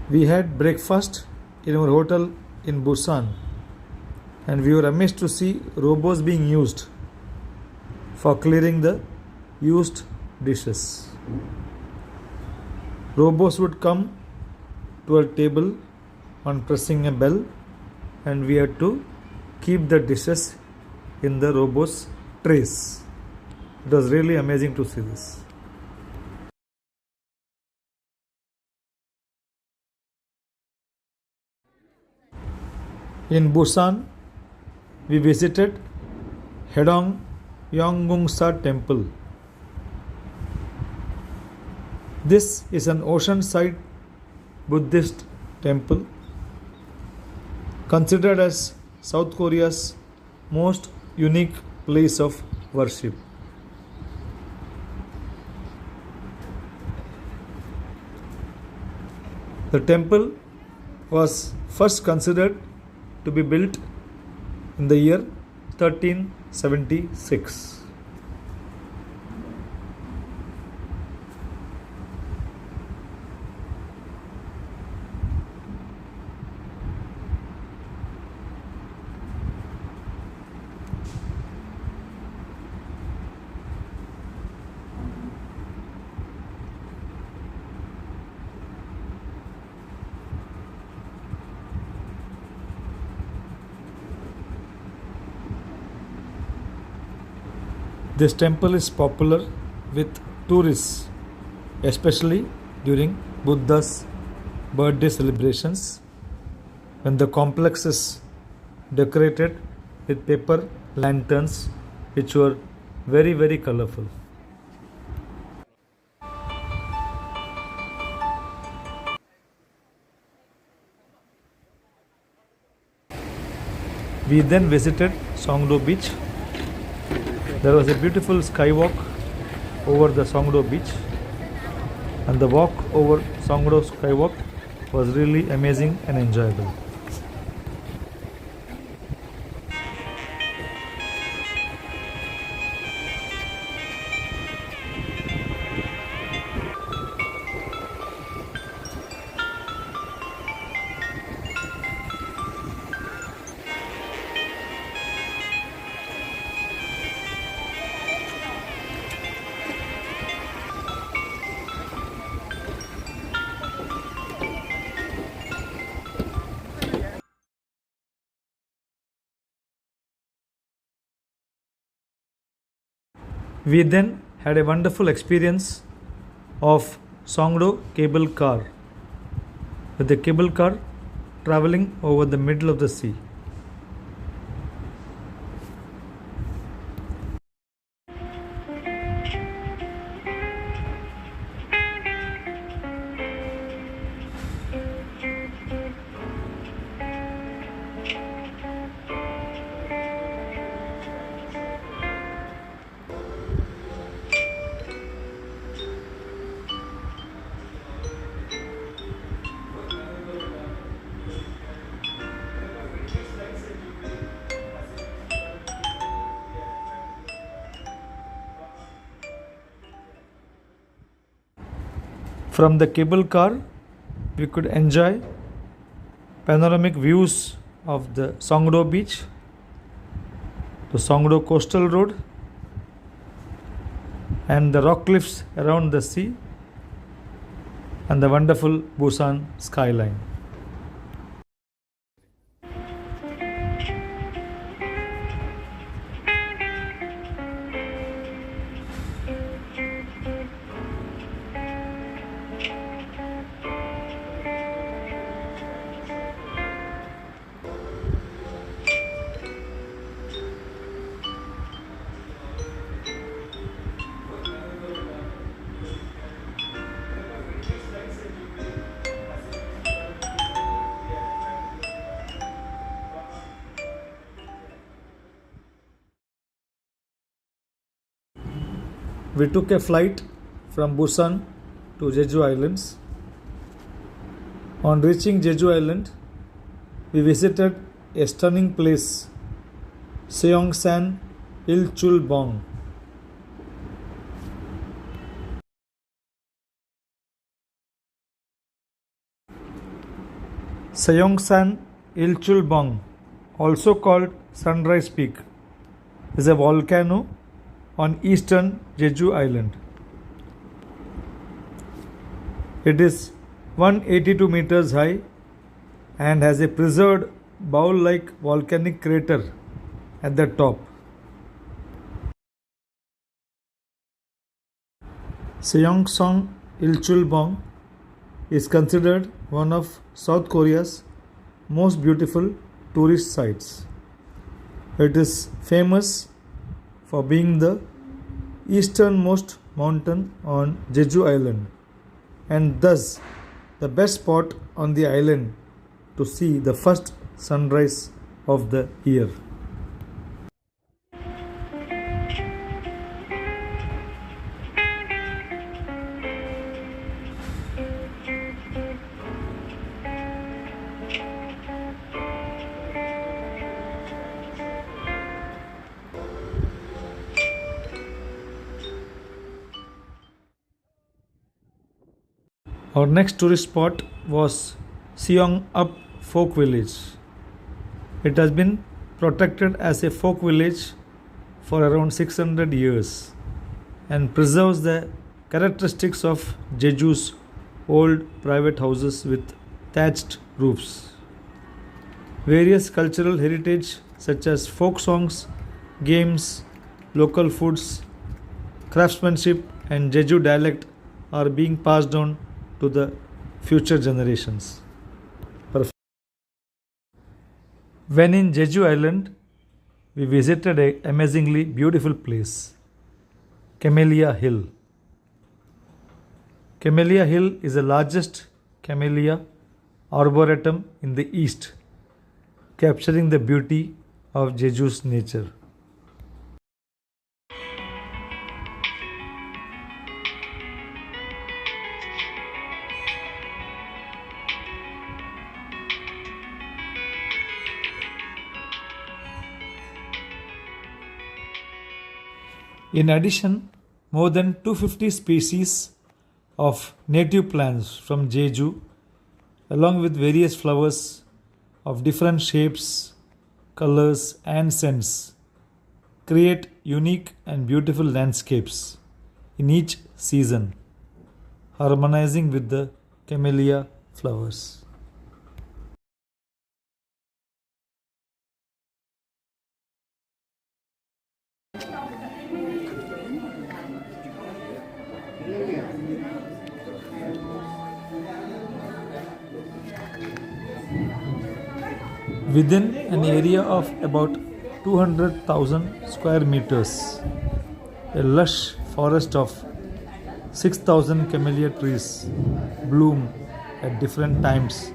We had breakfast in our hotel in Busan, and we were amazed to see robots being used for clearing the used dishes. Robots would come to our table on pressing a bell, and we had to keep the dishes in the robots' trays. It was really amazing to see this. In Busan, we visited Hedong Yonggungsa Temple. This is an oceanside Buddhist temple considered as South Korea's most unique place of worship. The temple was first considered to be built in the year 1376. This temple is popular with tourists, especially during Buddha's birthday celebrations, when the complex is decorated with paper lanterns which were very, very colorful. We then visited Songdo Beach. There was a beautiful skywalk over the Songdo beach, and the walk over Songdo skywalk was really amazing and enjoyable. We then had a wonderful experience of Songdo cable car, with the cable car traveling over the middle of the sea. From the cable car, we could enjoy panoramic views of the Songdo beach, the Songdo coastal road, and the rock cliffs around the sea, and the wonderful Busan skyline. We took a flight from Busan to Jeju Islands. On reaching Jeju Island, we visited a stunning place, Seongsan Ilchulbong. Seongsan Ilchulbong, also called Sunrise Peak, is a volcano on eastern Jeju Island. It is 182 meters high and has a preserved bowl like volcanic crater at the top. Seongsan Ilchulbong is considered one of South Korea's most beautiful tourist sites. It is famous for being the easternmost mountain on Jeju Island and thus the best spot on the island to see the first sunrise of the year. Our next tourist spot was Seong Up Folk Village. It has been protected as a folk village for around 600 years and preserves the characteristics of Jeju's old private houses with thatched roofs. Various cultural heritage such as folk songs, games, local foods, craftsmanship, and Jeju dialect are being passed on to the future generations. Perfect. When in Jeju Island, we visited an amazingly beautiful place, Camellia Hill. Camellia Hill is the largest camellia arboretum in the east, capturing the beauty of Jeju's nature. In addition, more than 250 species of native plants from Jeju, along with various flowers of different shapes, colors, and scents, create unique and beautiful landscapes in each season, harmonizing with the camellia flowers. Within an area of about 200,000 square meters, a lush forest of 6,000 camellia trees bloom at different times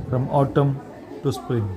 from autumn to spring.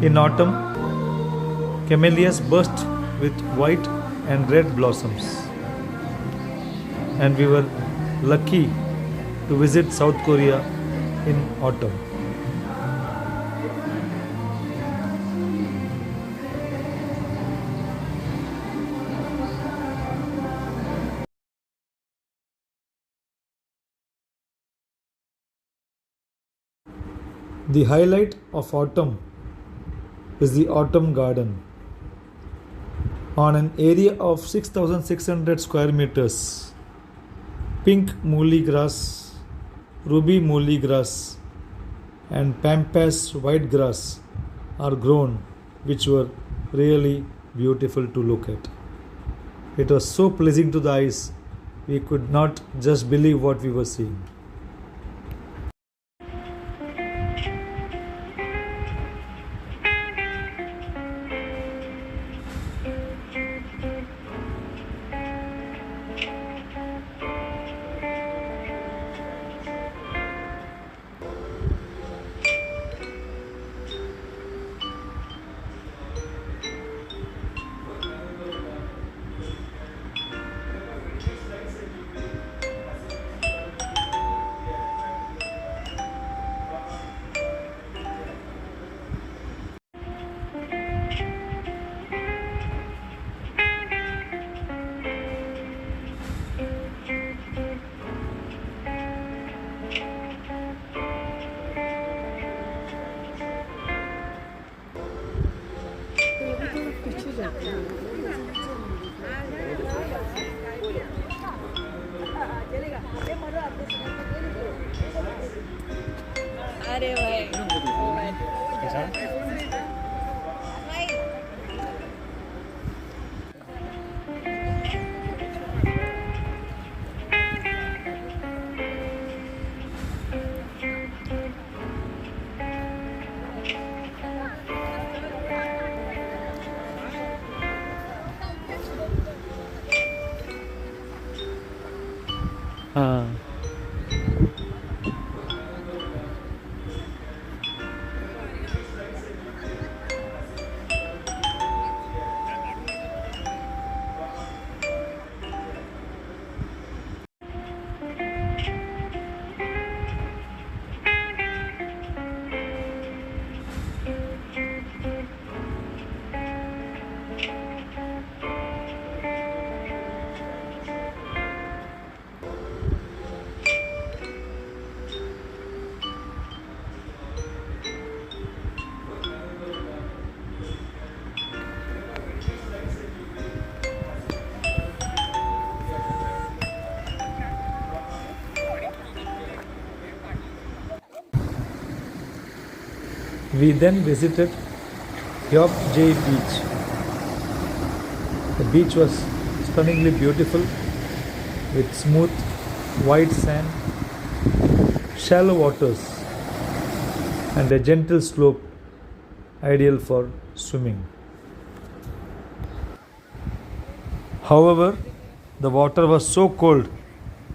In autumn, camellias burst with white and red blossoms, and we were lucky to visit South Korea in autumn. The highlight of autumn is the autumn garden. On an area of 6,600 square meters, pink mooli grass, ruby mooli grass, and pampas white grass are grown, which were really beautiful to look at. It was so pleasing to the eyes, we could not just believe what we were seeing. अरे भाई हाँ. We then visited Hyokjae Beach. The beach was stunningly beautiful with smooth white sand, shallow waters, and a gentle slope ideal for swimming. However, the water was so cold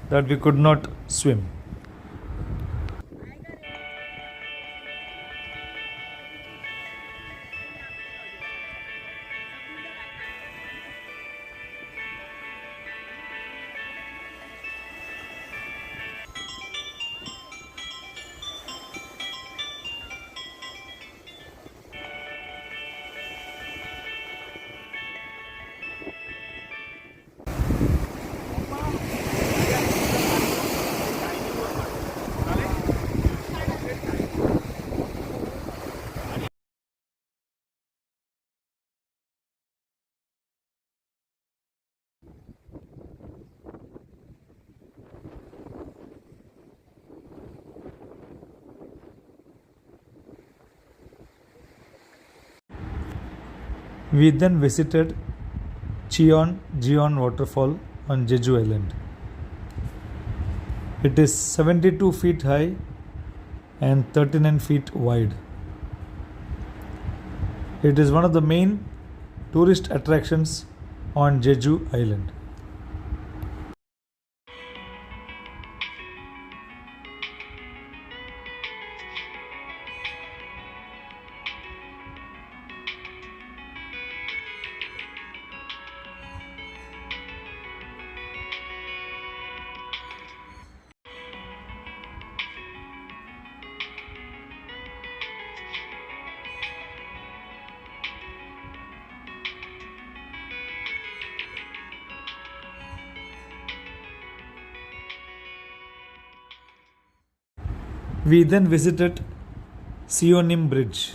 that we could not swim. We then visited Cheonjeon waterfall on Jeju Island. It is 72 feet high and 39 feet wide. It is one of the main tourist attractions on Jeju Island. We then visited Seonim Bridge.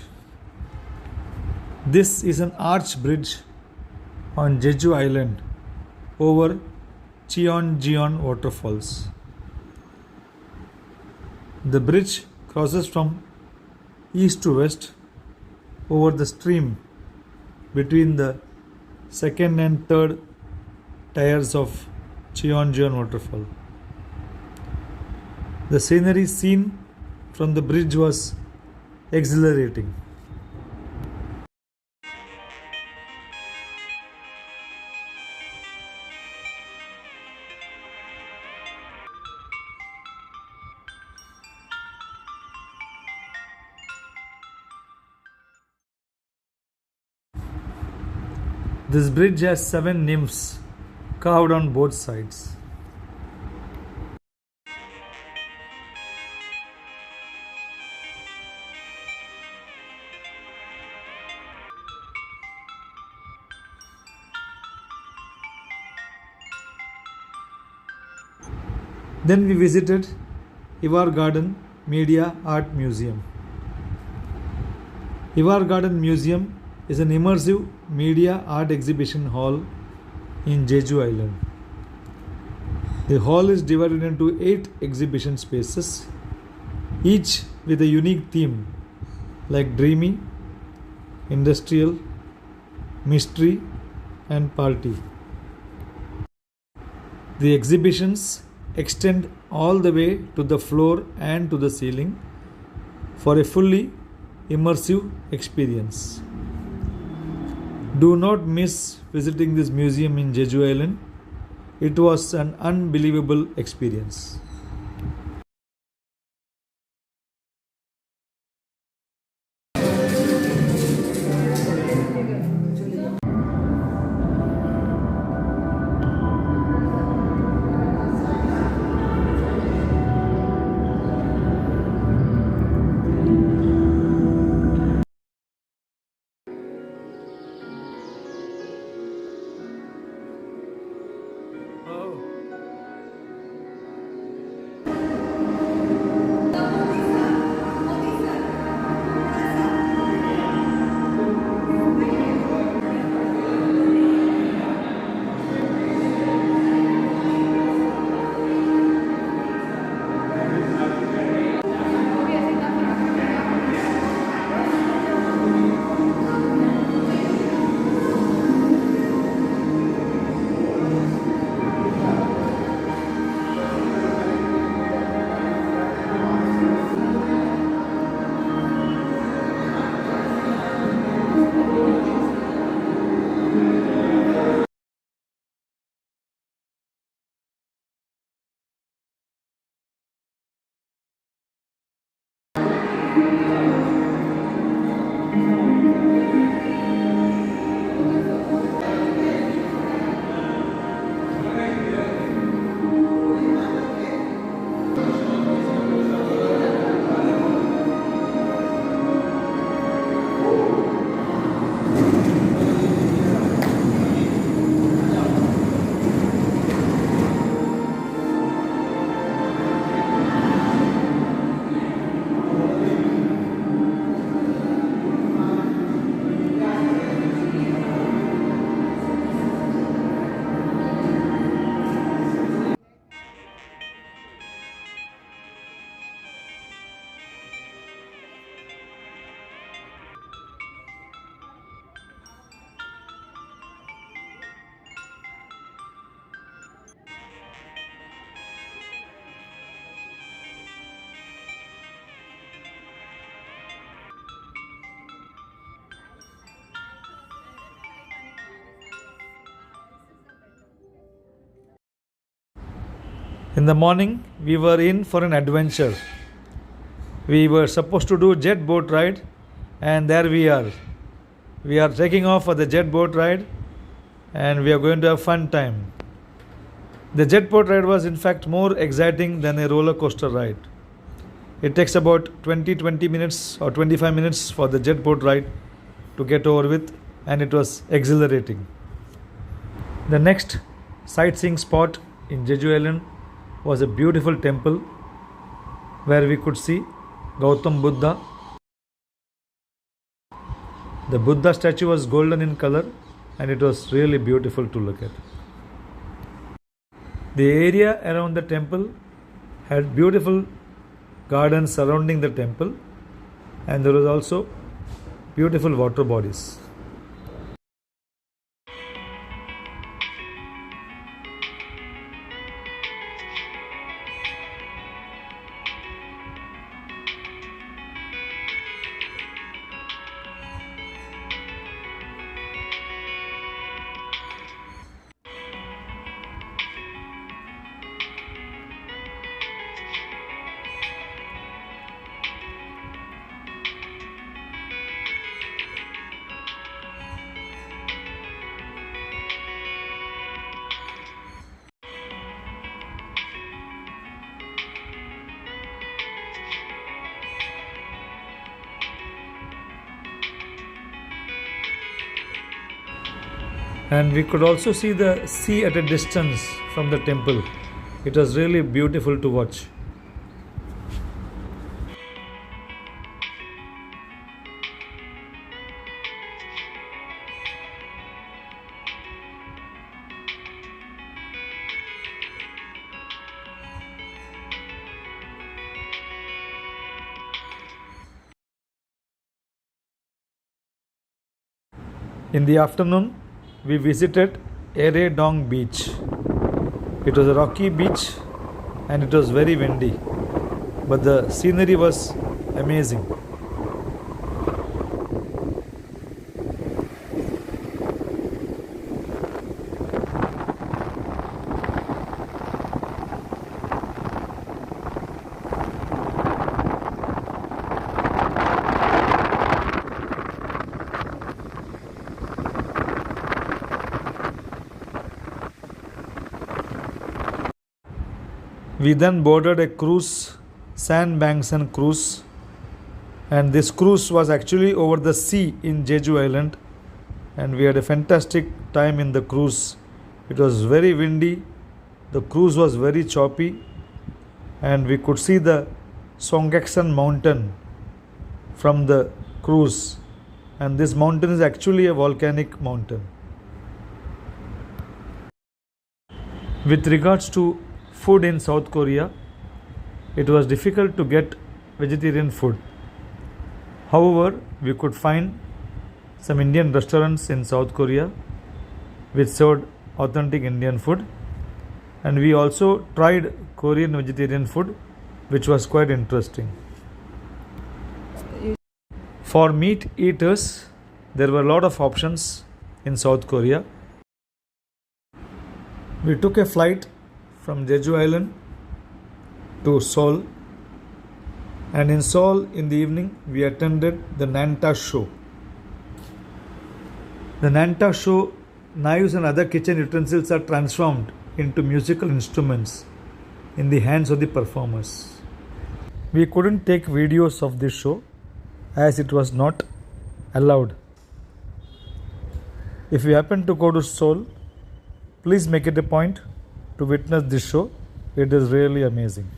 This is an arch bridge on Jeju Island over Cheonjeon waterfalls. The bridge crosses from east to west over the stream between the second and third tiers of Cheonjeon waterfall. The scenery seen from the bridge was exhilarating. This bridge has 7 nymphs carved on both sides. Then we visited Ivar Garden Media Art Museum. Ivar Garden Museum is an immersive media art exhibition hall in Jeju Island. The hall is divided into 8 exhibition spaces, each with a unique theme like dreamy, industrial, mystery, and party. The exhibitions extend all the way to the floor and to the ceiling for a fully immersive experience. Do not miss visiting this museum in Jeju Island. It was an unbelievable experience. In the morning, we were in for an adventure. We were supposed to do jet boat ride, and there we are. We are taking off for the jet boat ride, and we are going to have fun time. The jet boat ride was in fact more exciting than a roller coaster ride. It takes about 20 minutes or 25 minutes for the jet boat ride to get over with, and it was exhilarating. The next sightseeing spot in Jeju Island was a beautiful temple where we could see Gautam Buddha. The Buddha statue was golden in color and it was really beautiful to look at. The area around the temple had beautiful gardens surrounding the temple, and there was also beautiful water bodies. And we could also see the sea at a distance from the temple. It was really beautiful to watch. In the afternoon, we visited Eredong beach. It was a rocky beach and it was very windy, but the scenery was amazing. We then boarded a cruise, Sandbanks and cruise, and this cruise was actually over the sea in Jeju Island, and we had a fantastic time in the cruise. It was very windy, the cruise was very choppy, and we could see the Songaksan mountain from the cruise, and this mountain is actually a volcanic mountain. With regards to food in South Korea, it was difficult to get vegetarian food. However, we could find some Indian restaurants in South Korea which served authentic Indian food, and we also tried Korean vegetarian food, which was quite interesting. For meat eaters, there were a lot of options in South Korea. We took a flight from Jeju Island to Seoul, and in Seoul in the evening we attended the Nanta show. The Nanta show, knives and other kitchen utensils are transformed into musical instruments in the hands of the performers. We couldn't take videos of this show as it was not allowed. If you happen to go to Seoul, please make it a point to witness this show. It is really amazing.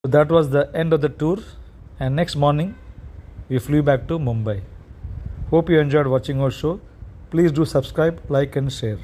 So that was the end of the tour, and next morning we flew back to Mumbai. Hope you enjoyed watching our show. Please do subscribe, like and share.